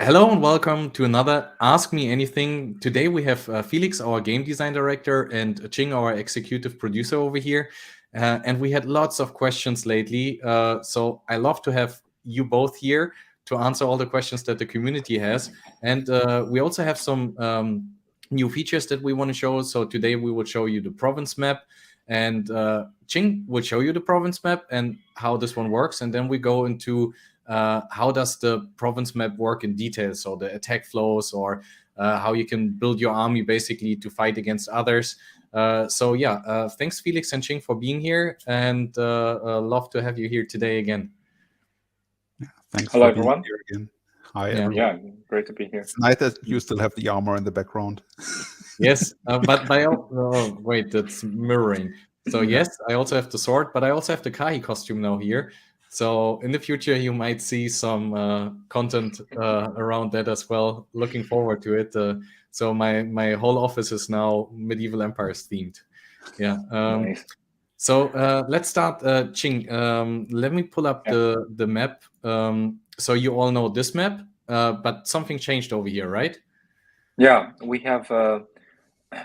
Hello and welcome to another Ask Me Anything. Today we have Felix, our game design director, and Qing, our executive producer over here. And we had lots of questions lately. So I love to have you both here to answer all the questions that the community has. And we also have some new features that we want to show. So today we will show you the province map. And Qing will show you the province map and how this one works. And then we go into how does the province map work in detail? So the attack flows or how you can build your army basically to fight against others. Thanks Felix and Qing for being here, and love to have you here today again. Thanks. Hello, for being everyone. Here again. Hi, Yeah. everyone. Yeah, great to be here. It's nice that you still have the armor in the background. Yes, but wait, that's mirroring. So yes, I also have the sword, but I also have the Kayi costume now here. So in the future, you might see some content around that as well. Looking forward to it. So my whole office is now medieval empires themed. Yeah. Nice. So let's start, Qing. Let me pull up the map. So you all know this map, but something changed over here, right? Yeah, we have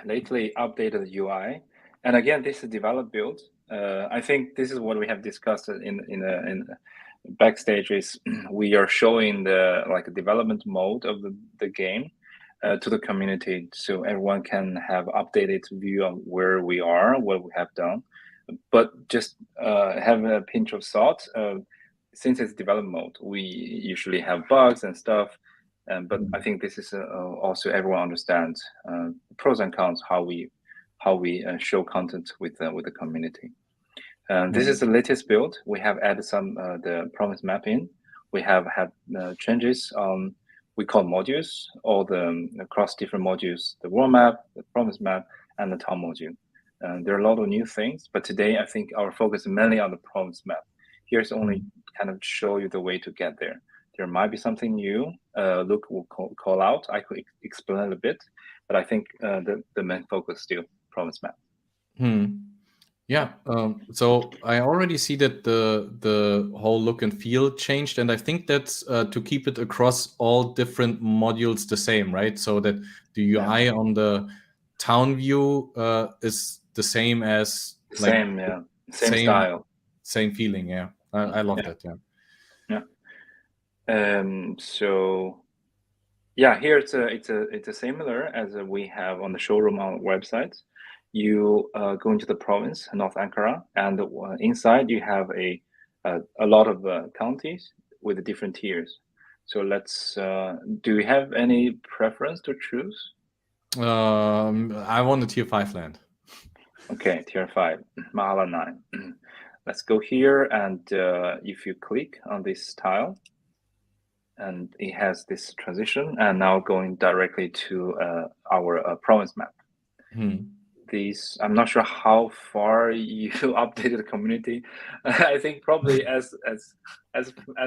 lately updated the UI, and again, this is developed build. I think this is what we have discussed in backstage. Is we are showing the development mode of the game to the community, so everyone can have updated view of where we are, what we have done. But just have a pinch of salt. Since it's development mode, we usually have bugs and stuff. But I think this is also everyone understands pros and cons, how we show content with the community. This is the latest build. We have added some the province mapping. We have had changes on we call modules, all the across different modules, the world map, the province map, and the town module. There are a lot of new things, but today I think our focus is mainly on the province map. Here's only kind of show you the way to get there. There might be something new. Luke will call out. I could explain a bit, but I think the main focus still province map. Yeah. So I already see that the whole look and feel changed, and I think that's to keep it across all different modules the same, right? So that the UI on the town view is the same as same style, same feeling. Yeah, I love that. Yeah. So yeah, here it's a similar as we have on the showroom on website. You go into the province, North Ankara, and inside you have a lot of counties with different tiers. So let's. Do you have any preference to choose? I want the tier 5 land. Okay, tier 5, Mahala 9. Let's go here, and if you click on this tile, and it has this transition, and now going directly to our province map. These, I'm not sure how far you updated the community. I think probably as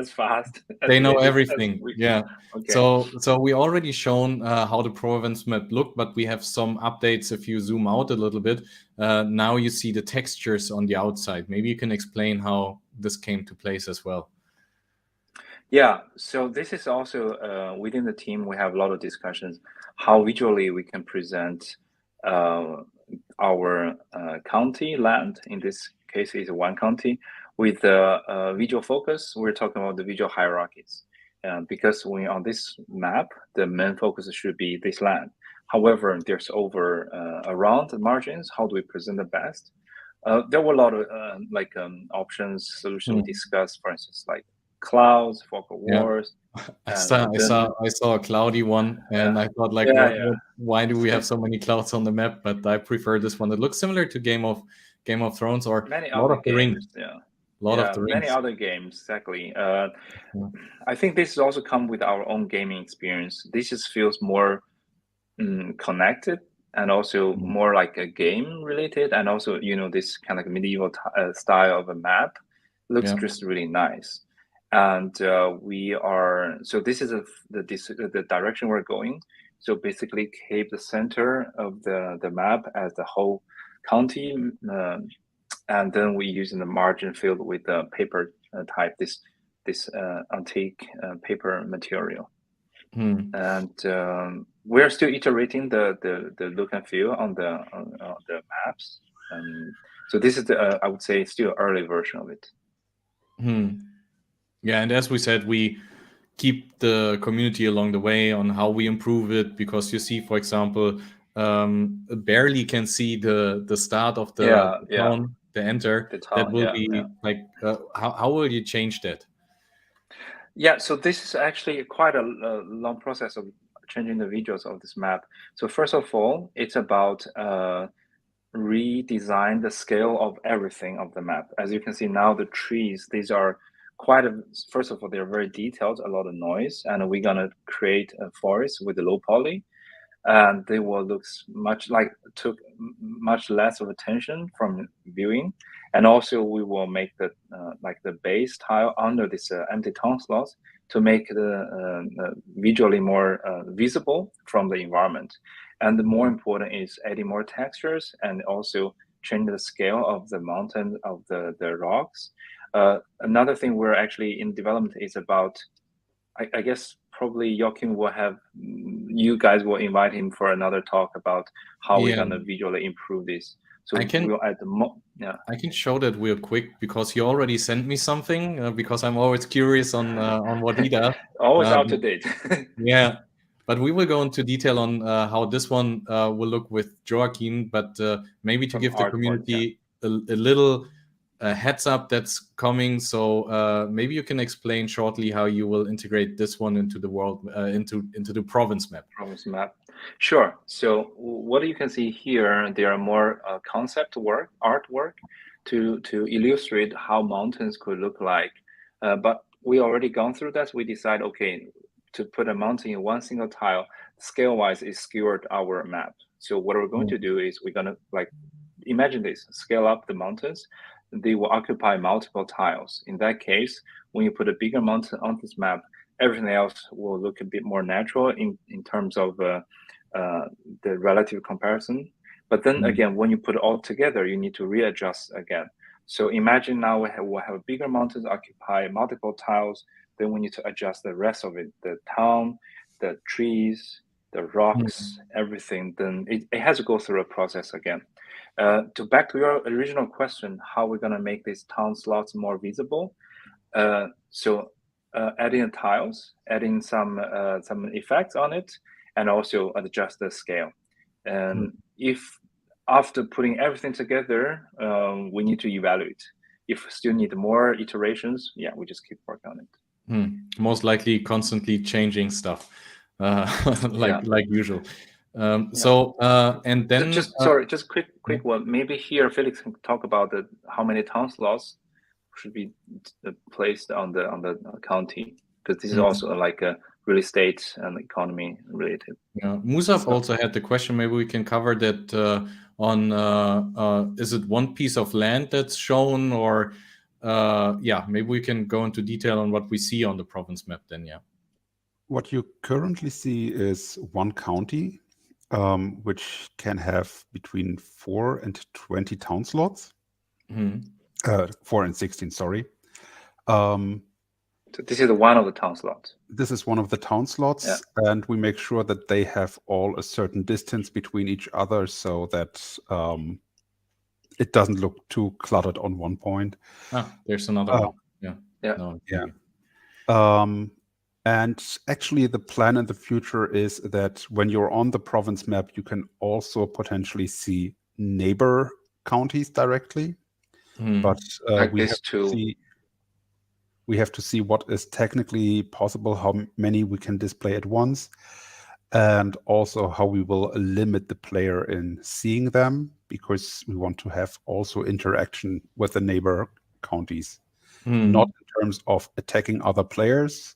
fast. They know everything. Yeah. Okay. So we already shown how the province map looked, but we have some updates. If you zoom out a little bit, now you see the textures on the outside. Maybe you can explain how this came to place as well. Yeah, so this is also within the team, we have a lot of discussions how visually we can present our county land. In this case, is one county with the visual focus. We're talking about the visual hierarchies, because when on this map, the main focus should be this land. However, there's around the margins. How do we present the best? There were a lot of options, solutions we discussed. For instance, like clouds, fog of wars. I saw a cloudy one, and I thought, like, why do we have so many clouds on the map? But I prefer this one. It looks similar to Game of Thrones or Lord of the Rings. Many other games, exactly. I think this also come with our own gaming experience. This just feels more connected and also more like a game related, and also this kind of medieval style of a map looks just really nice. And this is the direction we're going. So basically keep the center of the map as the whole county, and then we using the margin filled with the paper type, this antique paper material. And we're still iterating the look and feel on the maps. So this is I would say still early version of it. Yeah, and as we said, we keep the community along the way on how we improve it, because you see, for example, barely can see the start of the town, the enter. That will be like, how will you change that? Yeah, so this is actually quite a long process of changing the visuals of this map. So first of all, it's about redesign the scale of everything of the map. As you can see now, the trees, these are first of all, they're very detailed, a lot of noise, and we're gonna create a forest with a low poly, and they will look took much less of attention from viewing. And also we will make the the base tile under this empty town slots to make the visually more visible from the environment. And the more important is adding more textures and also change the scale of the mountain, of the rocks. Another thing we're actually in development is about, I guess probably Joachim will have, you guys will invite him for another talk about how we're gonna visually improve this. So we'll add I can show that real quick, because you already sent me something, because I'm always curious on what he does. Always up to date. Yeah, but we will go into detail on how this one will look with Joachim, but maybe to give the community a little heads up that's coming. So maybe you can explain shortly how you will integrate this one into the world, into the province map. Sure. So what you can see here, there are more concept work, artwork to illustrate how mountains could look like. But we already gone through that. We decide, okay, to put a mountain in one single tile, scale-wise is skewered our map. So what we're going to do is we're gonna imagine this, scale up the mountains. They will occupy multiple tiles. In that case, when you put a bigger mountain on this map, everything else will look a bit more natural in terms of the relative comparison. But then again, when you put it all together, you need to readjust again. So imagine now we'll have bigger mountains occupy multiple tiles. Then we need to adjust the rest of it, the town, the trees, the rocks, everything. Then it has to go through a process again. Back to your original question, how we're gonna make these town slots more visible. Adding tiles, adding some effects on it, and also adjust the scale. And if after putting everything together, we need to evaluate. If we still need more iterations, we just keep working on it. Most likely constantly changing stuff, like usual. And then just quick one. Maybe here Felix can talk about how many town slots should be placed on the county, because this is also like a real estate and economy related. Musaf also had the question. Maybe we can cover that on is it one piece of land that's shown, or maybe we can go into detail on what we see on the province map then. What you currently see is one county, which can have between 4 and 20 town slots. 4 and 16, sorry. So this is one of the town slots. This is one of the town slots, and we make sure that they have all a certain distance between each other, so that it doesn't look too cluttered on one point. There's another one. And actually, the plan in the future is that when you're on the province map, you can also potentially see neighbor counties directly. But we have to see what is technically possible, how many we can display at once, and also how we will limit the player in seeing them, because we want to have also interaction with the neighbor counties, not in terms of attacking other players,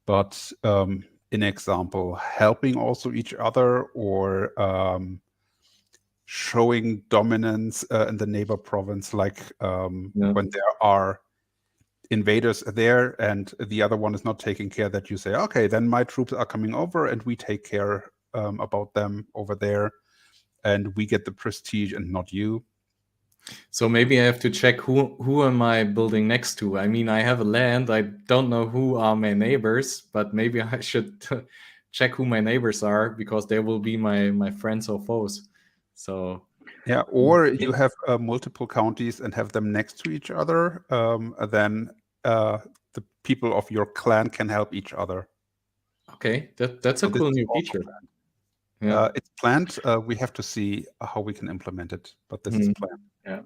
but in example, helping also each other, or showing dominance in the neighbor province, like when there are invaders there and the other one is not taking care, that you say, okay, then my troops are coming over and we take care about them over there, and we get the prestige and not you. So maybe I have to check who am I building next to. I mean, I have a land. I don't know who are my neighbors, but maybe I should check who my neighbors are, because they will be my friends or foes. So yeah, or you have multiple counties and have them next to each other. Then the people of your clan can help each other. okay, that's a So this cool is new also feature. planned. Yeah. It's planned. We have to see how we can implement it, but this is planned. Yeah,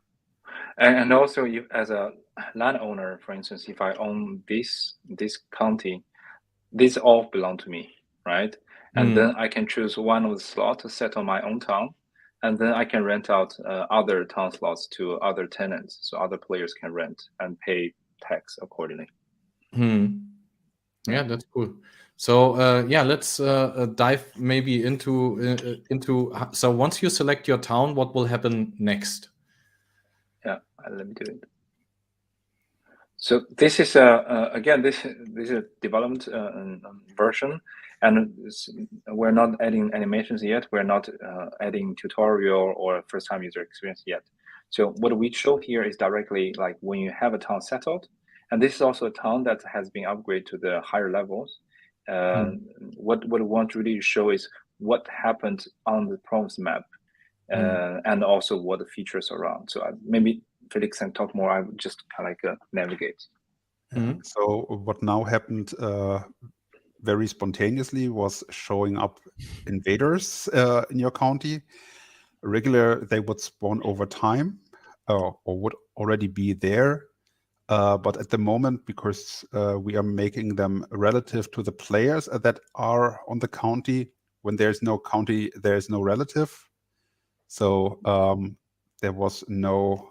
and also, you as a landowner, for instance, if I own this county, these all belong to me, right? And then I can choose one of the slots to set on my own town, and then I can rent out other town slots to other tenants, so other players can rent and pay tax accordingly. Yeah, that's cool. So yeah, let's dive maybe into. So once you select your town, what will happen next? Yeah, let me do it. So this is again, this is a development version, and we're not adding animations yet. We're not adding tutorial or first time user experience yet. So what we show here is directly like when you have a town settled, and this is also a town that has been upgraded to the higher levels. What we want to really show is what happened on the province map, and also what the features around. So maybe Felix can talk more. I would just kind of like navigate. So what now happened very spontaneously was showing up invaders in your county. Regular, they would spawn over time or would already be there. But at the moment, because we are making them relative to the players that are on the county, when there's no county, there's no relative. So there was no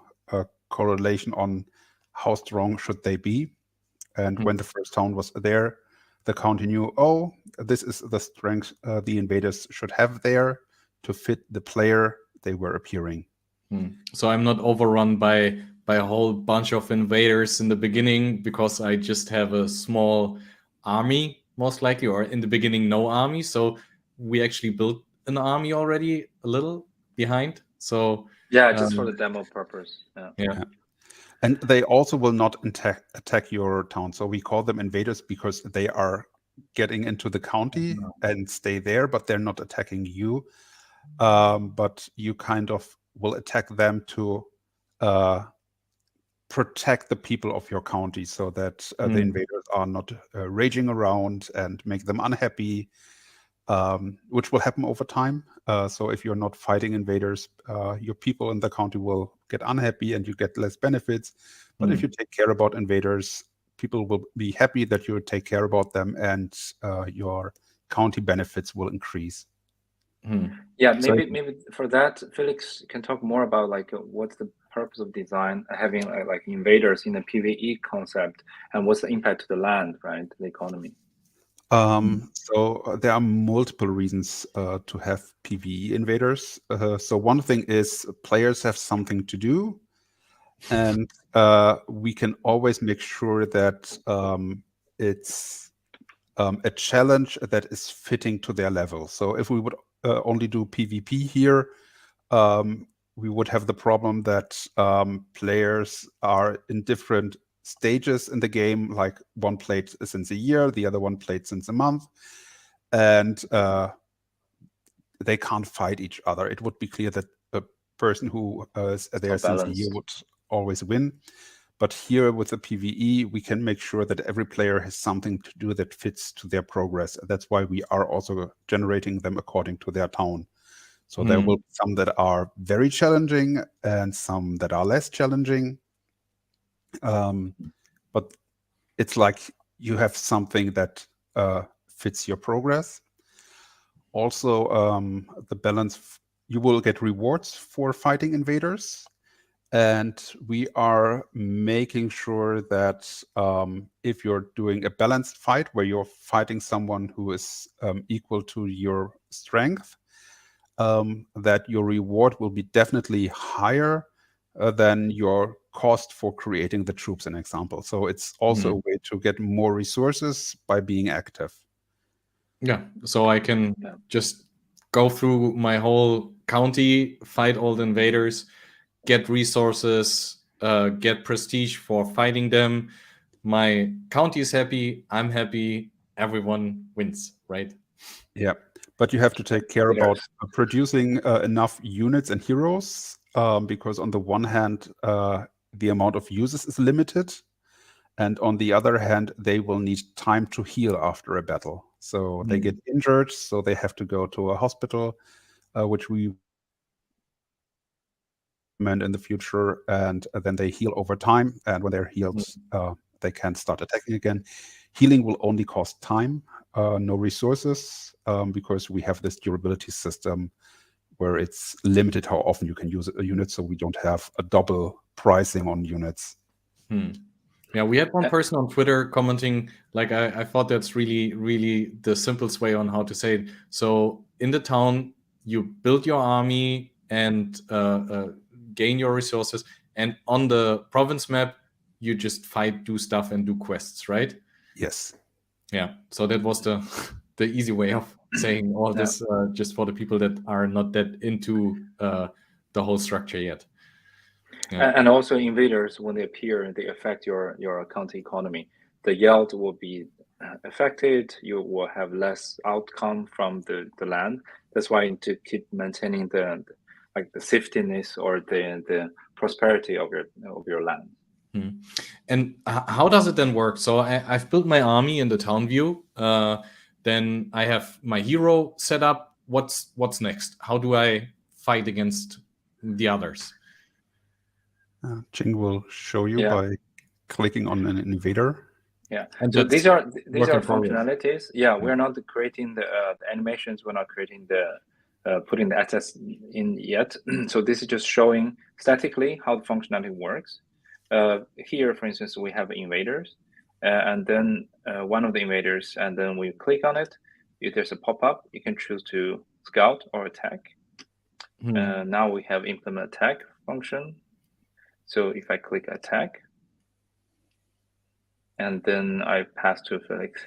correlation on how strong should they be. And when the first town was there, the county knew, oh, this is the strength the invaders should have there to fit the player they were appearing. So I'm not overrun by a whole bunch of invaders in the beginning, because I just have a small army, most likely, or in the beginning no army. So we actually built an army already a little behind. So yeah, just for the demo purpose. Yeah. And they also will not attack your town. So we call them invaders because they are getting into the county and stay there, but they're not attacking you. But you kind of will attack them to protect the people of your county, so that the invaders are not raging around and make them unhappy, which will happen over time. So if you're not fighting invaders, your people in the county will get unhappy and you get less benefits. But if you take care about invaders, people will be happy that you take care about them, and your county benefits will increase. Yeah, maybe for that, Felix can talk more about like what's the purpose of design, having like invaders in the PvE concept, and what's the impact to the land, right, the economy. So there are multiple reasons to have PvE invaders. So one thing is players have something to do, and we can always make sure that it's a challenge that is fitting to their level. So if we would only do PvP here, we would have the problem that players are in different stages in the game. Like one played since a year, the other one played since a month, and they can't fight each other. It would be clear that a person who is there since a year would always win. But here with the PvE, we can make sure that every player has something to do that fits to their progress. That's why we are also generating them according to their town. So there will be some that are very challenging and some that are less challenging. But it's like you have something that fits your progress. Also, the balance, you will get rewards for fighting invaders. And we are making sure that if you're doing a balanced fight where you're fighting someone who is equal to your strength, that your reward will be definitely higher than your cost for creating the troops, an example. So it's also a way to get more resources by being active. Yeah, so I can just go through my whole county, fight all the invaders, get resources, get prestige for fighting them. My county is happy, I'm happy, everyone wins, right? Yeah, but you have to take care about producing enough units and heroes, because on the one hand, the amount of users is limited, and on the other hand, they will need time to heal after a battle. So they get injured, so they have to go to a hospital, which we recommend in the future, and then they heal over time. And when they're healed, they can start attacking again. Healing will only cost time, no resources, because we have this durability system where it's limited how often you can use a unit, so we don't have a double pricing on units. Yeah, we had one person on Twitter commenting, like, I thought that's really, really the simplest way on how to say it. So in the town, you build your army and gain your resources. And on the province map, you just fight, do stuff, and do quests, right? Yes. Yeah, so that was the easy way of saying all this, just for the people that are not that into the whole structure yet. Yeah. And also invaders, when they appear, they affect your county economy. The yield will be affected. You will have less outcome from the land. That's why you need to keep maintaining the safetyness or the prosperity of your land. And how does it then work? So I've built my army in the town view. Then I have my hero set up. What's next? How do I fight against the others? Qing will show you by clicking on an invader. Yeah, and so these are functionalities. Yeah, we're not creating the animations. We're not creating putting the assets in yet. So this is just showing statically how the functionality works. Here, for instance, we have invaders, and then one of the invaders, and then we click on it. If there's a pop-up, you can choose to scout or attack. Now we have implement attack function. So if I click attack, and then I pass to Felix.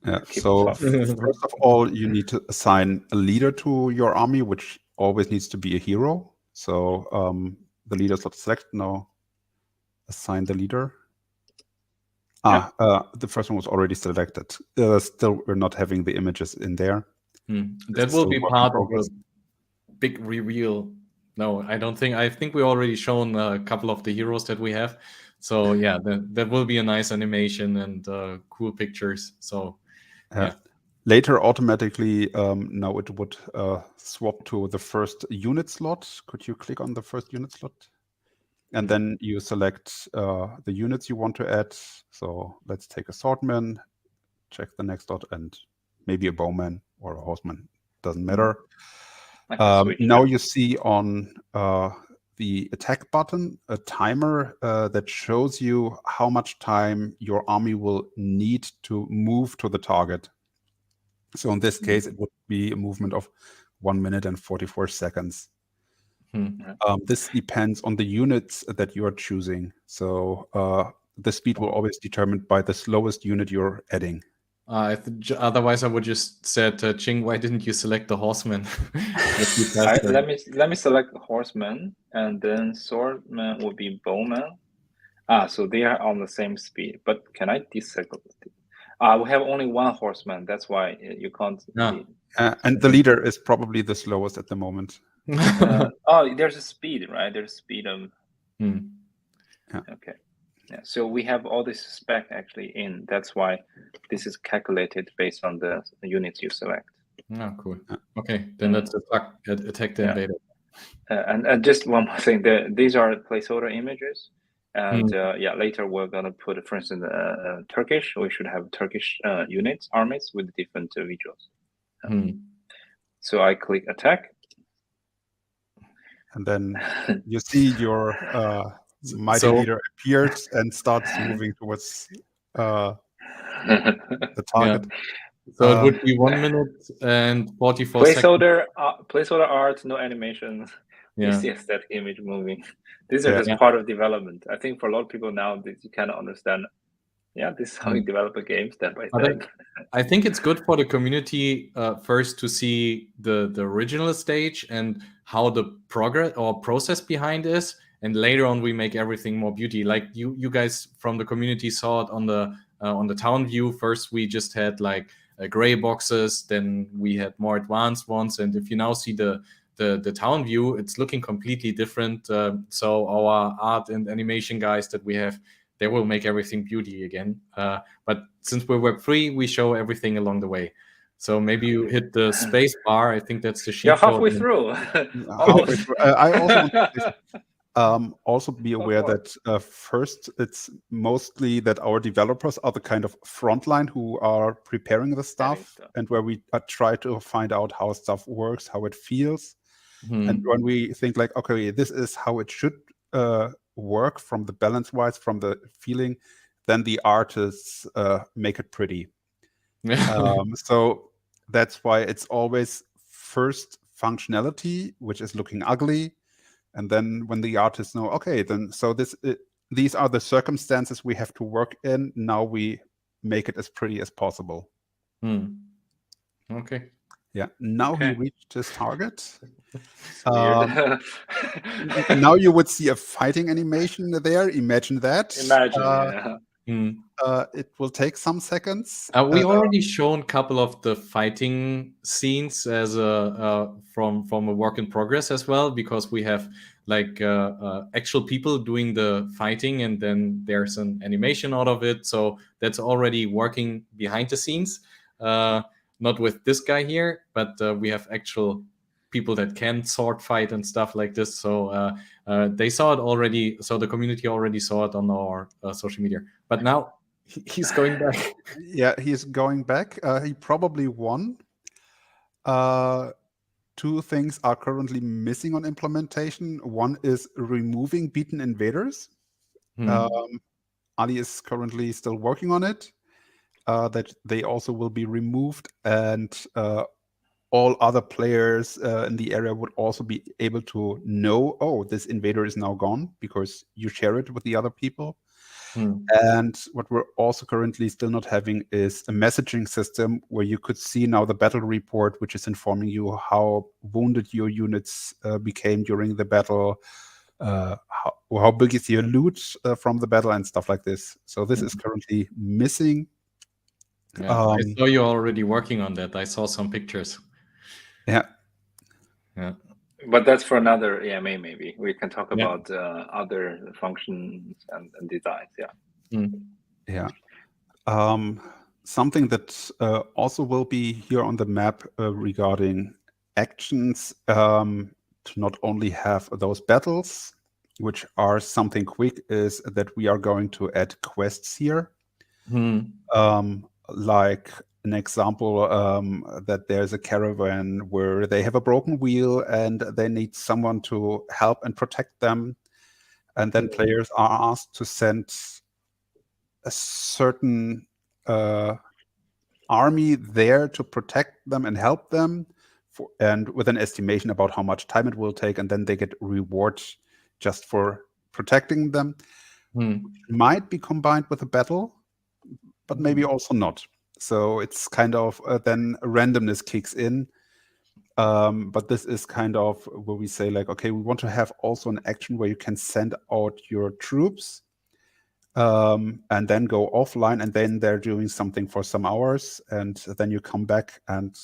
Yeah. So first of all, you need to assign a leader to your army, which always needs to be a hero. So the leader is not selected now. Assign the leader. The first one was already selected. Still, we're not having the images in there. That will be part of the big reveal. No, I don't think. I think we already shown a couple of the heroes that we have. So yeah, that will be a nice animation and cool pictures. So yeah. Later, automatically, now it would swap to the first unit slot. Could you click on the first unit slot? And then you select the units you want to add. So let's take a swordman, check the next dot, and maybe a bowman or a horseman. Doesn't matter. Now you see on the attack button a timer that shows you how much time your army will need to move to the target. So in this case, it would be a movement of 1 minute and 44 seconds. This depends on the units that you are choosing. So the speed will always be determined by the slowest unit you're adding. Otherwise, I would just said, Qing, why didn't you select the horseman? Let me select the horseman, and then swordman will be bowman. So they are on the same speed. But can I disable it? We have only one horseman. That's why you can't. And the leader is probably the slowest at the moment. There's a speed, right? There's speed of. Okay. Yeah. So we have all this spec actually in. That's why this is calculated based on the units you select. Oh, cool. Okay, then let's attack the invader. And just one more thing. These are placeholder images. And later we're gonna put, for instance, Turkish. We should have Turkish units, armies with different visuals. So I click attack, and then you see your mighty leader appears and starts moving towards the target. So it would be 1 minute and 44 seconds. Placeholder art, no animation. You see a static image moving. These are just part of development. I think for a lot of people now, you kind of understand. Yeah, this is how you develop a game step by step. I think it's good for the community first to see the original stage and how the progress or process behind is, and later on we make everything more beauty. Like you guys from the community saw it on the town view. First we just had like gray boxes, then we had more advanced ones, and if you now see the town view, it's looking completely different. So our art and animation guys that we have, they will make everything beauty again. But since we're Web3, we show everything along the way. So maybe you hit the space bar. I think that's the sheet. Yeah, halfway through. Halfway through. I also want to say, also be aware that first, it's mostly that our developers are the kind of frontline who are preparing the stuff, and where we try to find out how stuff works, how it feels. And when we think like, okay, this is how it should work from the balance-wise, from the feeling, then the artists make it pretty. So that's why it's always first functionality, which is looking ugly. And then when the artists know, okay, then so these are the circumstances we have to work in. Now we make it as pretty as possible. Okay. Yeah. Now he reached his target. Weird. Now you would see a fighting animation there. Imagine that. It will take some seconds. We already shown a couple of the fighting scenes as from a work in progress as well, because we have like actual people doing the fighting, and then there's an animation out of it. So that's already working behind the scenes. Not with this guy here, but we have actual people that can sword fight and stuff like this. So they saw it already. So the community already saw it on our social media. But now he's going back. Yeah, he's going back. He probably won. Two things are currently missing on implementation. One is removing beaten invaders. Ali is currently still working on it. That they also will be removed, and all other players in the area would also be able to know, oh, this invader is now gone, because you share it with the other people. And what we're also currently still not having is a messaging system where you could see now the battle report, which is informing you how wounded your units became during the battle, how big is your loot from the battle, and stuff like this. So this is currently missing. Yeah, I saw you already working on that. I saw some pictures. Yeah. But that's for another EMA. Maybe we can talk about other functions and designs. Yeah. Something that also will be here on the map regarding actions, to not only have those battles, which are something quick, is that we are going to add quests here. Like an example, that there's a caravan where they have a broken wheel and they need someone to help and protect them. And then players are asked to send a certain army there to protect them and help them, and with an estimation about how much time it will take. And then they get rewards just for protecting them. Might be combined with a battle, but maybe also not. So it's kind of then randomness kicks in. But this is kind of where we say like, okay, we want to have also an action where you can send out your troops and then go offline, and then they're doing something for some hours, and then you come back and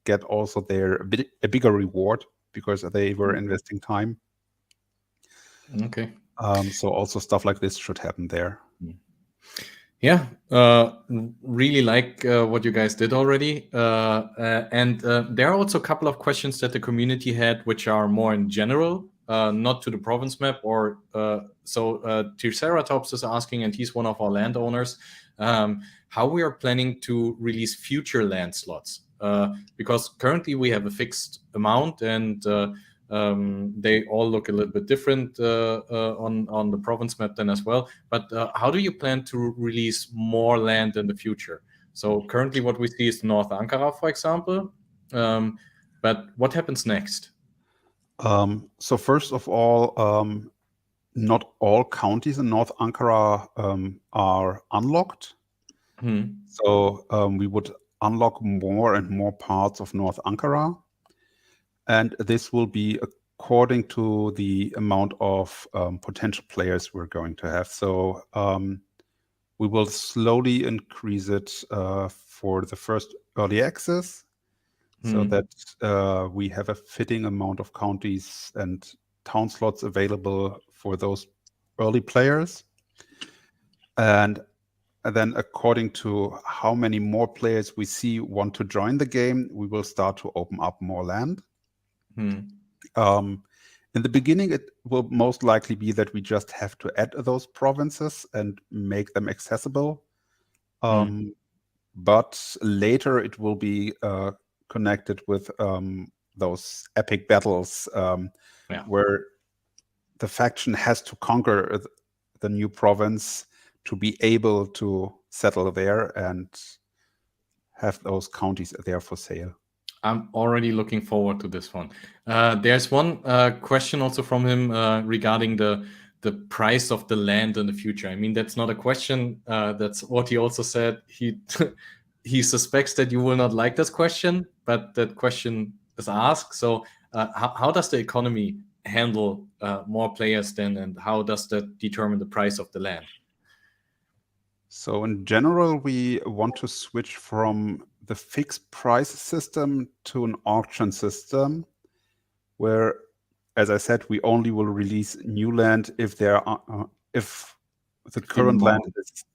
get also a bigger reward because they were investing time. Okay. So also stuff like this should happen there. Yeah, really like what you guys did already. And there are also a couple of questions that the community had, which are more in general, not to the province map. Or so Triceratops is asking, and he's one of our landowners, how we are planning to release future land slots. Because currently we have a fixed amount, and they all look a little bit different on the province map then as well. But how do you plan to release more land in the future? So currently what we see is North Ankara, for example. But what happens next? So first of all, not all counties in North Ankara are unlocked. So we would unlock more and more parts of North Ankara. And this will be a according to the amount of potential players we're going to have. So we will slowly increase it for the first early access, so that we have a fitting amount of counties and town slots available for those early players. And then according to how many more players we see want to join the game, we will start to open up more land. In the beginning, it will most likely be that we just have to add those provinces and make them accessible. But later it will be connected with those epic battles where the faction has to conquer the new province to be able to settle there and have those counties there for sale. I'm already looking forward to this one. There's one question also from him regarding the price of the land in the future. I mean, that's not a question. That's what he also said. He suspects that you will not like this question, but that question is asked. So how does the economy handle more players then, and how does that determine the price of the land? So in general, we want to switch from the fixed price system to an auction system where, as I said, we only will release new land if if the current land is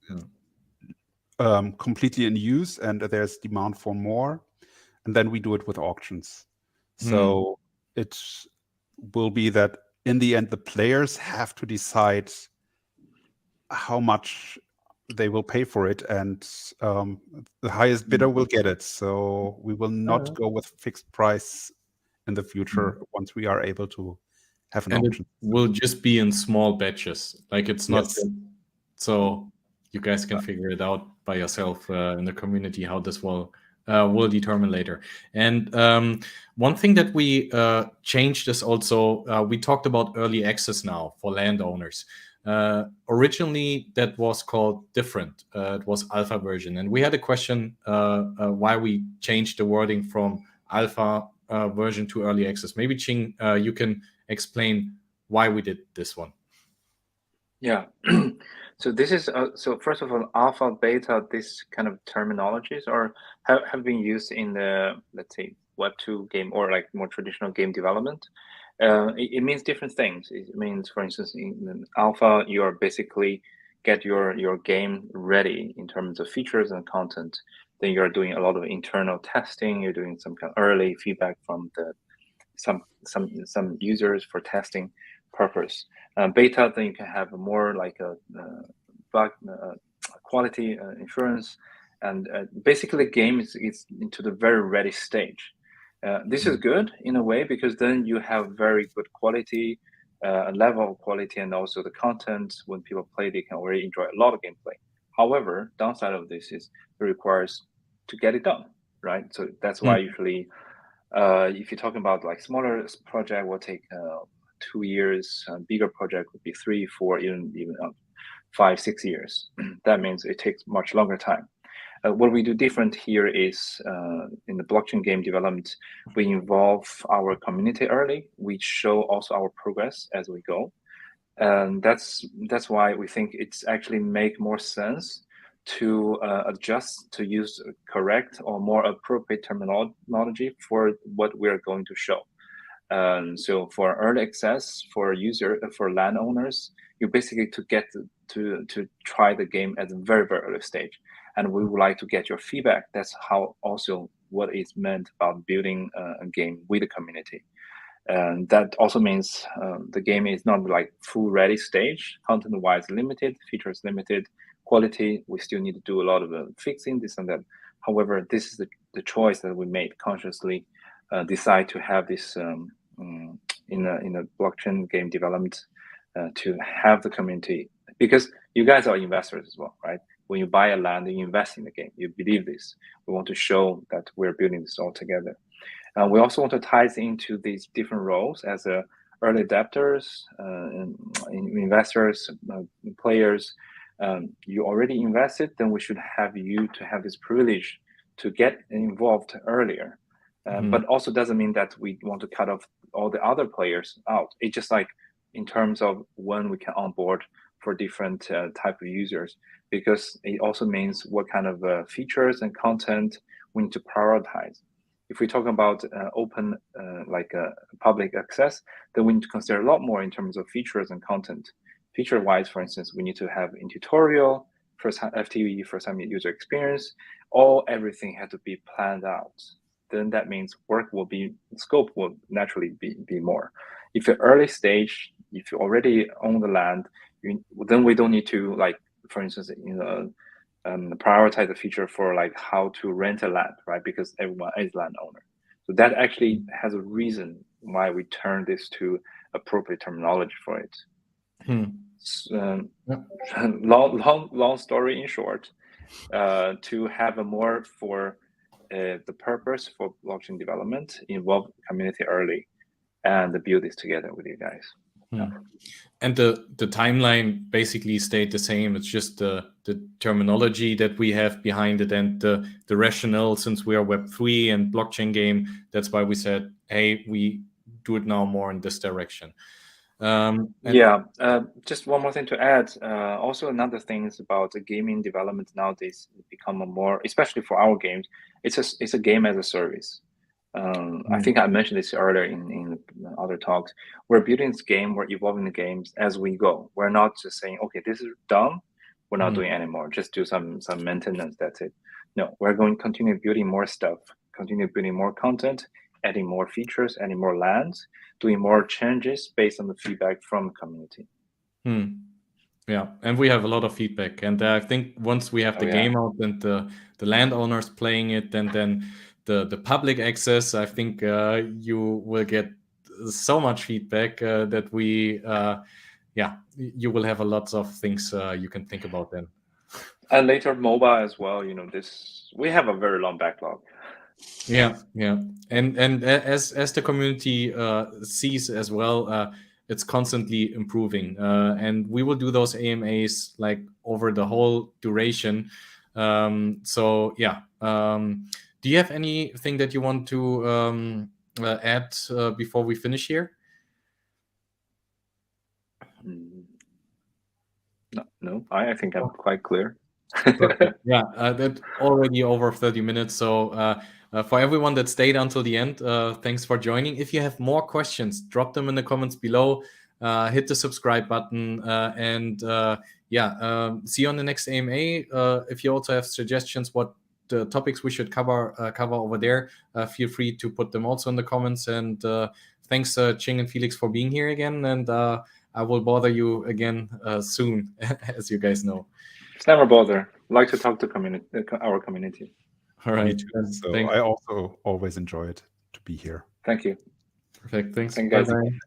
completely in use and there's demand for more, and then we do it with auctions. So it will be that in the end, the players have to decide how much they will pay for it, and the highest bidder will get it. So we will not go with fixed price in the future once we are able to have an auction. It will just be in small batches. Like it's not so you guys can figure it out by yourself in the community how this will determine later. And one thing that we changed is also we talked about early access now for landowners. Originally, that was called different. It was alpha version. And we had a question why we changed the wording from alpha version to early access. Maybe, Qing, you can explain why we did this one. Yeah. So this is so first of all, alpha, beta, this kind of terminologies have been used in the, let's say, Web2 game or like more traditional game development. It means different things. It means, for instance, in alpha, you are basically get your game ready in terms of features and content. Then you're doing a lot of internal testing. You're doing some kind of early feedback from some users for testing purpose. Beta, then you can have more like a bug quality insurance, and basically the game is into the very ready stage. This is good in a way because then you have very good quality, level of quality, and also the content. When people play, they can already enjoy a lot of gameplay. However, downside of this is it requires to get it done, right? So that's why usually, if you're talking about like smaller project, will take 2 years. Bigger project would be 3, 4, even 5, 6 years. That means it takes much longer time. What we do different here is in the blockchain game development, we involve our community early. We show also our progress as we go, and that's why we think it's actually make more sense to adjust to use correct or more appropriate terminology for what we're going to show. So for early access for landowners, you basically to get to try the game at a very, very early stage. And we would like to get your feedback. That's how also what is meant about building a game with the community. And that also means the game is not like full ready stage, content-wise limited, features limited, quality, we still need to do a lot of fixing, this and that. However, this is the choice that we made consciously, decide to have this in a blockchain game development to have the community, because you guys are investors as well, right? When you buy a land, you invest in the game. You believe this. We want to show that we're building this all together. We also want to tie it into these different roles as early adapters, investors, players. You already invested, then we should have you to have this privilege to get involved earlier. But also doesn't mean that we want to cut off all the other players out. It's just like in terms of when we can onboard for different type of users, because it also means what kind of features and content we need to prioritize. If we talk about open, like public access, then we need to consider a lot more in terms of features and content. Feature-wise, for instance, we need to have in tutorial, first FTE, first-time user experience, everything had to be planned out. Then that means scope will naturally be more. If you're early stage, if you already own the land, then we don't need to, like, for instance, prioritize the feature for like how to rent a land, right? Because everyone is landowner. So that actually has a reason why we turn this to appropriate terminology for it. Long story in short, to have a more for the purpose for blockchain development, involve community early, and build this together with you guys. And the timeline basically stayed the same. It's just the terminology that we have behind it and the rationale. Since we are Web3 and blockchain game, that's why we said, hey, we do it now more in this direction. Just one more thing to add. Also, another thing is about the gaming development nowadays become a more, especially for our games, it's a game as a service. I think I mentioned this earlier in other talks. We're building this game, we're evolving the games as we go. We're not just saying, okay, this is done, we're not doing anymore, just do some maintenance, that's it. No, we're going to continue building more stuff, continue building more content, adding more features, adding more lands, doing more changes based on the feedback from the community. Yeah, and we have a lot of feedback. And I think once we have the game out and the landowners playing it, and then the public access, I think you will get so much feedback that you will have a lot of things you can think about then. And later mobile as well, we have a very long backlog. Yeah. And as the community sees as well, it's constantly improving. And we will do those AMAs like over the whole duration. Do you have anything that you want to add before we finish here? No, I think I'm quite clear. Yeah, that's already over 30 minutes. So for everyone that stayed until the end, thanks for joining. If you have more questions, drop them in the comments below. Hit the subscribe button, and see you on the next AMA. If you also have suggestions what the topics we should cover over there, feel free to put them also in the comments. And thanks Qing and Felix for being here again. And I will bother you again soon, as you guys know. It's never bother. Like to talk to our community. All right. So I also always enjoy it to be here. Thank you. Perfect. Thanks. Thank you guys. Bye-bye.